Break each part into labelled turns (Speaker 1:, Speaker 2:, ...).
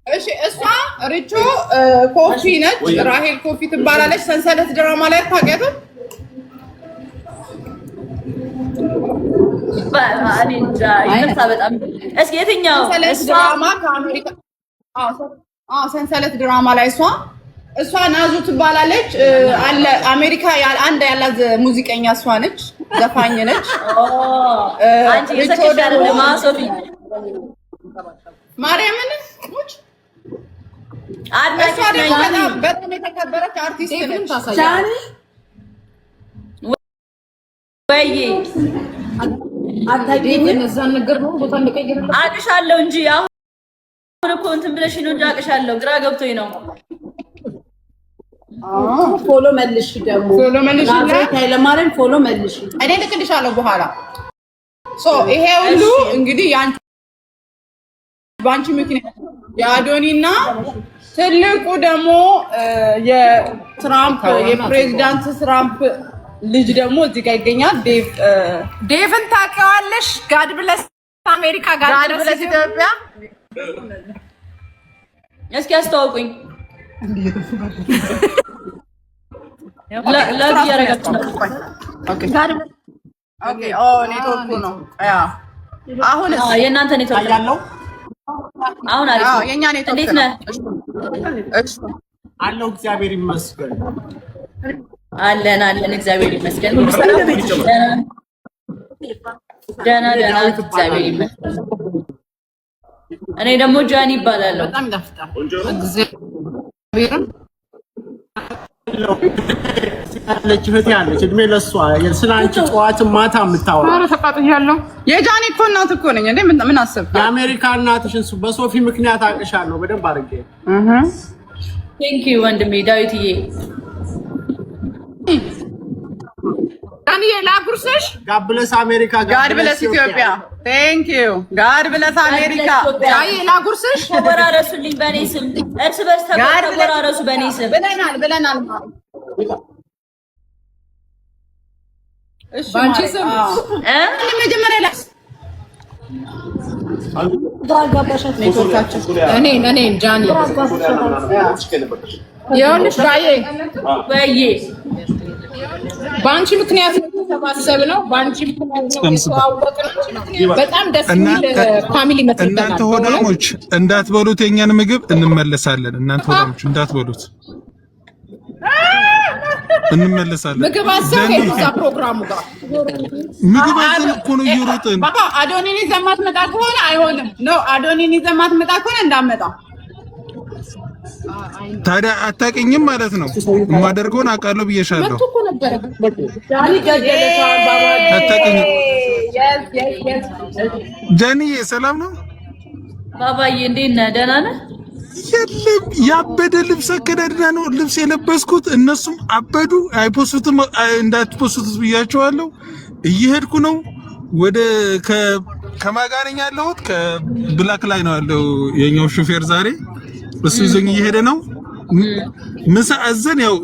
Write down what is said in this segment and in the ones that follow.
Speaker 1: እሺ እሷ ሪቾ ኮፊ ነች ራሄል ኮፊ ትባላለች ሰንሰለት ድራማ ላይ ታውቂያለሽ
Speaker 2: ባኔ ጃ በጣም እስኪ የትኛው
Speaker 1: ሰንሰለት ድራማ ከአሜሪካ ሰንሰለት ድራማ ላይ እሷ ናዙ ትባላለች አለ አሜሪካ አንድ ያላት ሙዚቀኛ እሷ ነች ዘፋኝ ነች
Speaker 2: አንቺ የሰከሻለ ማሶፊ
Speaker 1: ማርያምን ሙጭ
Speaker 2: አድማጭ ነኝ
Speaker 1: በጣም የተከበረች አርቲስት ነች
Speaker 2: ወይ
Speaker 1: አታውቂኝ እዛን ነገር ነው ቦታ እንደቀየረ
Speaker 2: አቅሻለሁ እንጂ አሁን እኮ እንትን ብለሽ ነው እንጂ አቅሻለሁ ግራ ገብቶኝ ነው
Speaker 3: ፎሎ መልሽ ደግሞ
Speaker 1: ፎሎ መልሽ
Speaker 3: ለማረን ፎሎ መልሽ
Speaker 1: እኔ ልክልሻለሁ በኋላ ይሄ ሁሉ እንግዲህ ባንቺ ምክንያት የአዶኒና ትልቁ ደግሞ የትራምፕ የፕሬዚዳንት ትራምፕ ልጅ ደግሞ እዚህ ጋር ይገኛል ዴቭን ታውቂዋለሽ ጋድ ብለስ አሜሪካ ጋድ ብለስ ኢትዮጵያ
Speaker 2: እስኪ አስተዋውቁኝ ላ ያረጋችሁ
Speaker 1: ኦኬ ኔትወርኩ ነው አሁን
Speaker 2: የእናንተ ኔትወርክ
Speaker 1: ያለው
Speaker 2: አሁን አሪፍ ነው
Speaker 1: የኛ ኔትወርክ
Speaker 2: እንዴት ነህ
Speaker 4: አለው እግዚአብሔር ይመስገን
Speaker 2: አለን እግዚአብሔር ይመስገን ሁሉ ሰላም ደህና እግዚአብሔር ይመስገን እኔ ደግሞ ጃኒ ይባላለሁ
Speaker 1: በጣም ይደፍታል እግዚአብሔርን
Speaker 4: ያለች እህት ያለች እድሜ ለሷ ስላንቺ ጠዋት ማታ የምታወራ
Speaker 1: ኧረ ተቃጥያለሁ የጃኒ እኮ እናት እኮ ነኝ እንዴ ምን አሰብክ
Speaker 4: የአሜሪካ እናትሽን በሶፊ ምክንያት አቅሻለሁ በደንብ አድርጌ
Speaker 2: ቴንክ ዩ ወንድሜ ዳዊትዬ
Speaker 1: ዳንኤል ላጉርስሽ
Speaker 4: ጋድ ብለስ አሜሪካ
Speaker 1: ጋድ ብለስ ኢትዮጵያ ቴንክ ዩ ጋድ ብለስ አሜሪካ አይ ላጉርስሽ
Speaker 2: ተወራረሱልኝ በኔ ስም እርስ በርስ ተወራረሱ በኔ ስም
Speaker 1: ብለናል እሺ ባንቺ ስም መጀመሪያ ላይ እኔ ጃኒ ይኸውልሽ ባዬ ባንቺ ምክንያት ተባሰብ ነው ባንቺ ምክንያት ነው በጣም ደስ የሚል ፋሚሊ መጥተናል
Speaker 5: እናንተ ሆዳሞች እንዳትበሉት የኛን ምግብ እንመለሳለን እናንተ ሆዳሞች እንዳትበሉት እንመለሳለን
Speaker 1: ምግብ አሰብ የዛ ፕሮግራሙ ጋር
Speaker 5: ምግብ አሰብ እኮ ነው እየሮጥን
Speaker 1: ባባ አዶኒን ይዘማት መጣ ከሆነ አይሆንም ነው አዶኒን ይዘማት መጣ ከሆነ እንዳመጣ
Speaker 5: ታዲያ አታውቂኝም ማለት ነው የማደርገውን አውቃለሁ ብዬሻለሁ አታውቂኝም ጃኒዬ ሰላም ነው
Speaker 2: ባባዬ እንዴት ነህ ደህና ነህ
Speaker 5: የለም ያበደ ልብስ አከዳድና ነው ልብስ የለበስኩት እነሱም አበዱ አይፖስቱም እንዳትፖስቱት ብያቸዋለሁ እየሄድኩ ነው ወደ ከማጋነኛ ያለሁት ከብላክ ላይ ነው ያለው የኛው ሹፌር ዛሬ እሱ ይዞኝ እየሄደ ነው ምሳ አዘን ያው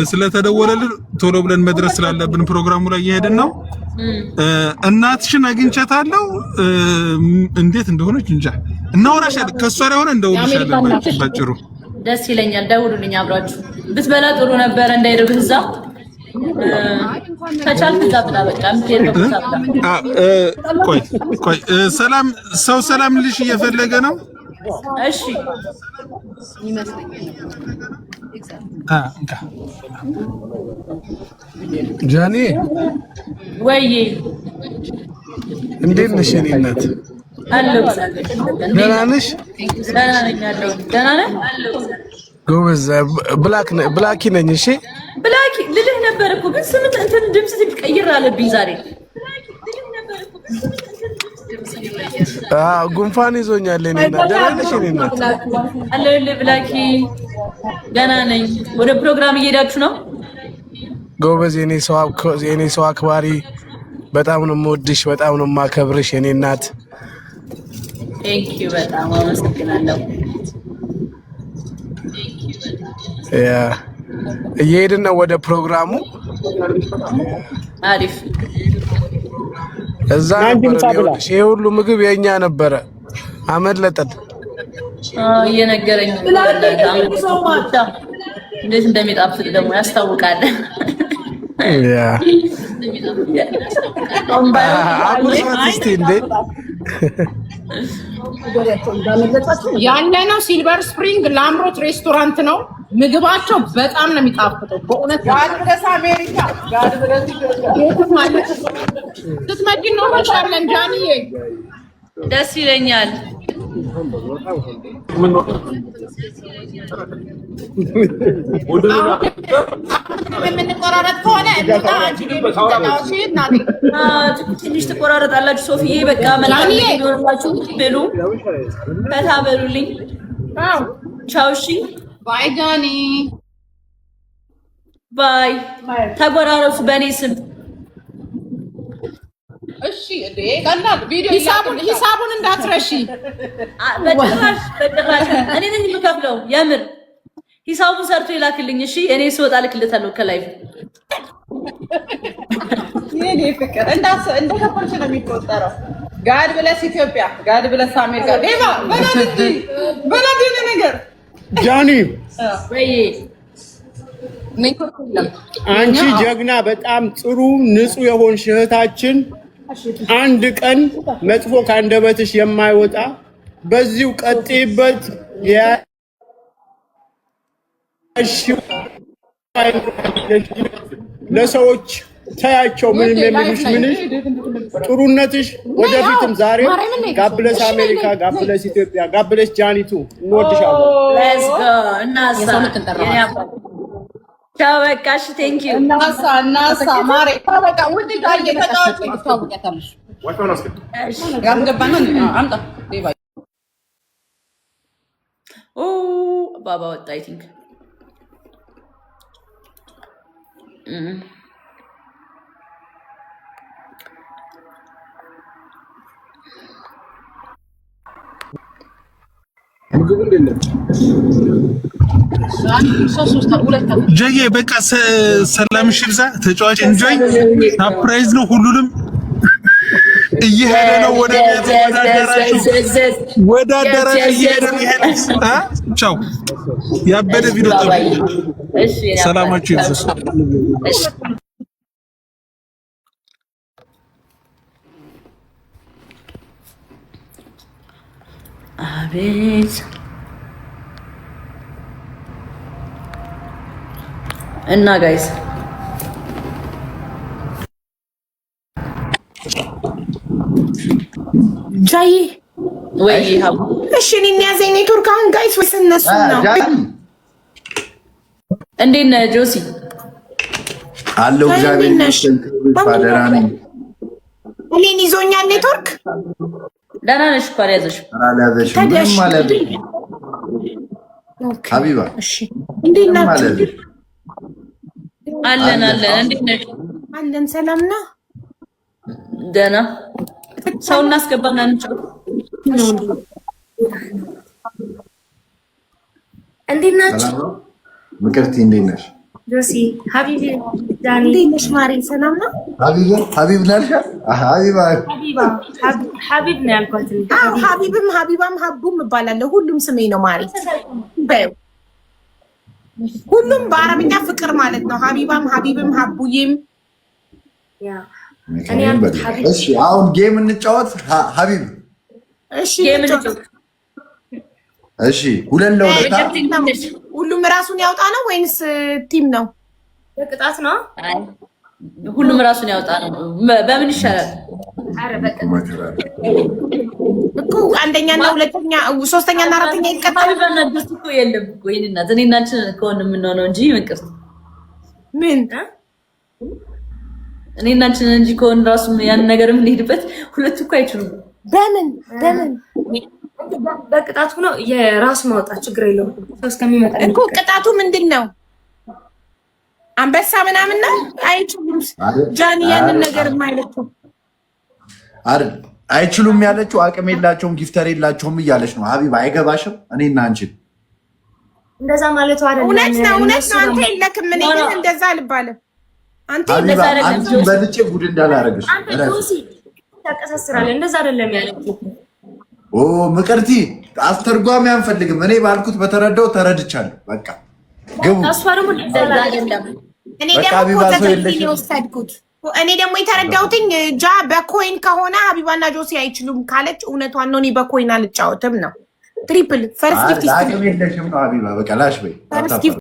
Speaker 5: ስለተደወለልን ቶሎ ብለን መድረስ ስላለብን ፕሮግራሙ ላይ እየሄድን ነው እናትሽን አግኝቻታለሁ እንዴት እንደሆነች እንጃ እናወራሻለን ከሷ ላይ ሆነ እንደውልሻለን ባጭሩ
Speaker 2: ደስ ይለኛል ደውሉልኝ አብራችሁ ብትበላ ጥሩ ነበር እንዳይርብህ እዛ ከቻልክ እዛ ብላ በቃ
Speaker 5: ቆይ ሰላም ሰው ሰላም ልሽ እየፈለገ ነው
Speaker 2: እሺ
Speaker 5: ጃኒ
Speaker 2: ወይ
Speaker 5: እንዴት ነሽ የኔ እናት
Speaker 2: አለው
Speaker 5: ደህና ነሽ
Speaker 2: ደህና ነህ
Speaker 5: ጎበዝ ብላኪ ነኝ እሺ
Speaker 2: ብላኪ ልልህ ነበር እኮ ግን ስምንት እንትን ድምጽ ትቀይር አለብኝ ዛሬ
Speaker 5: ጉንፋን ይዞኛል እኔ እና ደህና ነሽ እኔ እና
Speaker 2: አለልህ ብላኪ ገና ነኝ ወደ ፕሮግራም እየሄዳችሁ ነው
Speaker 5: ጎበዝ የኔ ሰው አክባሪ በጣም ነው የምወድሽ በጣም ነው የማከብርሽ የኔ እናት
Speaker 2: ቴንክ ዩ በጣም አመሰግናለሁ
Speaker 5: እየሄድን ነው ወደ ፕሮግራሙ
Speaker 2: አሪፍ
Speaker 6: እዛ ይሄ ሁሉ ምግብ የኛ ነበረ አመለጠን
Speaker 2: እየነገረኝ እንዴት እንደሚጣፍጥ ደግሞ ያስታውቃል
Speaker 6: ያ
Speaker 1: ያለ ነው ሲልቨር ስፕሪንግ ላምሮት ሬስቶራንት ነው ምግባቸው በጣም ነው የሚጣፍጠው በእውነት ጋድረስ አሜሪካ ጋድረስ ማለት ስትመጪ ነው ማሻለን ጃኒዬ
Speaker 2: ደስ ይለኛል
Speaker 1: የምንቆራረጥ ከሆነ
Speaker 2: ትንሽ ትቆራረጣላችሁ ሶፊዬ በቃ መልካም ይኖርላችሁ ብሉ ፈታ በሉልኝ ቻው እሺ
Speaker 1: ባይ ጃኒ
Speaker 2: ባይ ተጎራረሱ በእኔ ስም
Speaker 1: እሺ እንዴ ቀላል ቪዲዮ ሂሳቡን እንዳትረሺ
Speaker 2: በጭራሽ እኔ ነኝ የምከፍለው የምር ሂሳቡን ሰርቶ ይላክልኝ እሺ እኔ ስወጣ ልክልታለሁ ከላይ
Speaker 1: የኔ ፍቅር እንደከፈልሽ ነው የሚቆጠረው ጋድ ብለስ ኢትዮጵያ ጋድ ብለስ አሜሪካ ዴቫ በላዲ ነገር
Speaker 4: ጃኒ
Speaker 2: ወይ
Speaker 4: አንቺ ጀግና በጣም ጥሩ ንጹህ የሆንሽ እህታችን አንድ ቀን መጥፎ ካንደበትሽ የማይወጣ በዚሁ ቀጥይበት ለሰዎች ታያቸው ምንም የሚልሽ ምንሽ ጥሩነትሽ ወደፊትም ዛሬ ጋብለስ አሜሪካ ጋብለስ ኢትዮጵያ ጋብለስ ጃኒቱ እንወድሻለን
Speaker 2: ሌትስ ጎ እናሳ ቻው በቃ እሺ ቴንክ ዩ
Speaker 1: እናሳ ማሬ በቃ ውድ ጋር እየተጫወቱ ታውቂያታለሽ ያምገባና አምጣ ዴቫ
Speaker 2: ኦ ባባ ወጣ አይ ቲንክ
Speaker 5: ጀዬ በቃ ሰላም ሽልዛ ተጫዋች እንጆይ ሰርፕራይዝ ነው ሁሉንም እየሄደ ነው ወደ አዳራሽ እየሄደ ነው ቻው ያበደ ቪዲዮ
Speaker 2: እሺ
Speaker 5: ሰላማችሁ ይብዛ
Speaker 2: እሺ አቤት እና ጋይስ
Speaker 7: ጃይ
Speaker 2: ወይ ሀቡ
Speaker 7: እሺ እኔን ያዘኝ ኔትወርክ አሁን ጋይስ ወይስ እነሱ ነው
Speaker 2: እንዴት ነህ ጆሲ
Speaker 8: አለው እግዚአብሔር ይመስገን ፋደራ ነኝ
Speaker 7: እኔን ይዞኛል ኔትወርክ
Speaker 2: ደህና ነሽ እኮ
Speaker 8: አልያዘሽ ምንም ማለት ሀቢባ
Speaker 7: እሺ እንዴት ናችሁ
Speaker 2: አለን እንዴት ነሽ
Speaker 7: አለን ሰላም ነው
Speaker 2: ደህና ሰው እናስገባና እንጫወት
Speaker 7: እንዴት ናችሁ
Speaker 8: ምክርቲ እንዴት ነሽ
Speaker 7: ጆሲ ሀቢብ ዳኒ እንዴት ነሽ ማሪ ሰላም ነው
Speaker 8: ሀቢብ ናልሽ
Speaker 7: ሀቢብ ነው ያልኳት አዎ ሀቢብም ሀቢባም ሀቡም እባላለሁ ሁሉም ስሜ ነው ማሪ በዩ ሁሉም በአረብኛ ፍቅር ማለት ነው ሀቢባም ሀቢብም ሀቡዬም ያ
Speaker 8: እኔ ያልኩት ሀቢብ እሺ አሁን ጌም እንጫወት ሀቢብ
Speaker 7: እሺ ጌም እንጫወት
Speaker 8: እሺ ሁለት
Speaker 7: ሁሉም ራሱን ያውጣ ነው ወይንስ ቲም ነው በቅጣት ነው
Speaker 2: ሁሉም ራሱን ያውጣ ነው በምን ይሻላል
Speaker 7: አረ በቅጣት እኮ አንደኛና ሁለተኛ ሶስተኛና አራተኛ ይቀጣል
Speaker 2: በነገስ እኮ የለም እኮ ይሄንና ዘኔናችን ከሆነ የምንሆነው እንጂ መንቀስ
Speaker 7: ምን
Speaker 2: እኔናችን እንጂ ከሆነ ራሱ ያን ነገር የምንሄድበት ሁለቱ እኮ አይችሉም
Speaker 7: በምን
Speaker 9: በቅጣቱ ነው የራስ ማውጣት ችግር የለውም ሰው እስከሚመጣ
Speaker 7: እኮ ቅጣቱ ምንድነው አንበሳ ምናምን ነው አይችሉም ጃኒ ያንን ነገር የማይለቱ
Speaker 8: አይደል አይችሉም ያለችው አቅም የላቸውም ጊፍተር የላቸውም እያለች ነው ሀቢባ አይገባሽም እኔና አንቺ
Speaker 9: እንደዛ ማለቱ አይደለም
Speaker 7: እውነት ነው አንተ የለክም እኔ ግን እንደዛ አልባለም አንተ
Speaker 8: በልጬ ጉድ እንዳላረግሽ
Speaker 9: ታቀሳስራለህ። እንደዛ አይደለም ያለችው።
Speaker 8: ኦ ምቅርቲ አስተርጓሚ አንፈልግም። እኔ ባልኩት በተረዳው ተረድቻለሁ። በቃ ግቡ።
Speaker 9: እሷ ደግሞ እንደዛ አይደለም።
Speaker 7: እኔ ደግሞ ተጠቅሜ ወሰድኩት። እኔ ደግሞ የተረዳሁትኝ ጃ በኮይን ከሆነ ሀቢባና ጆሲ አይችሉም ካለች እውነቷን ነው። እኔ በኮይን አልጫወትም ነው። ትሪፕል ፈርስት ጊፍት
Speaker 8: አቅም የለሽም ነው ሀቢባ። በቃ ላሽ በይ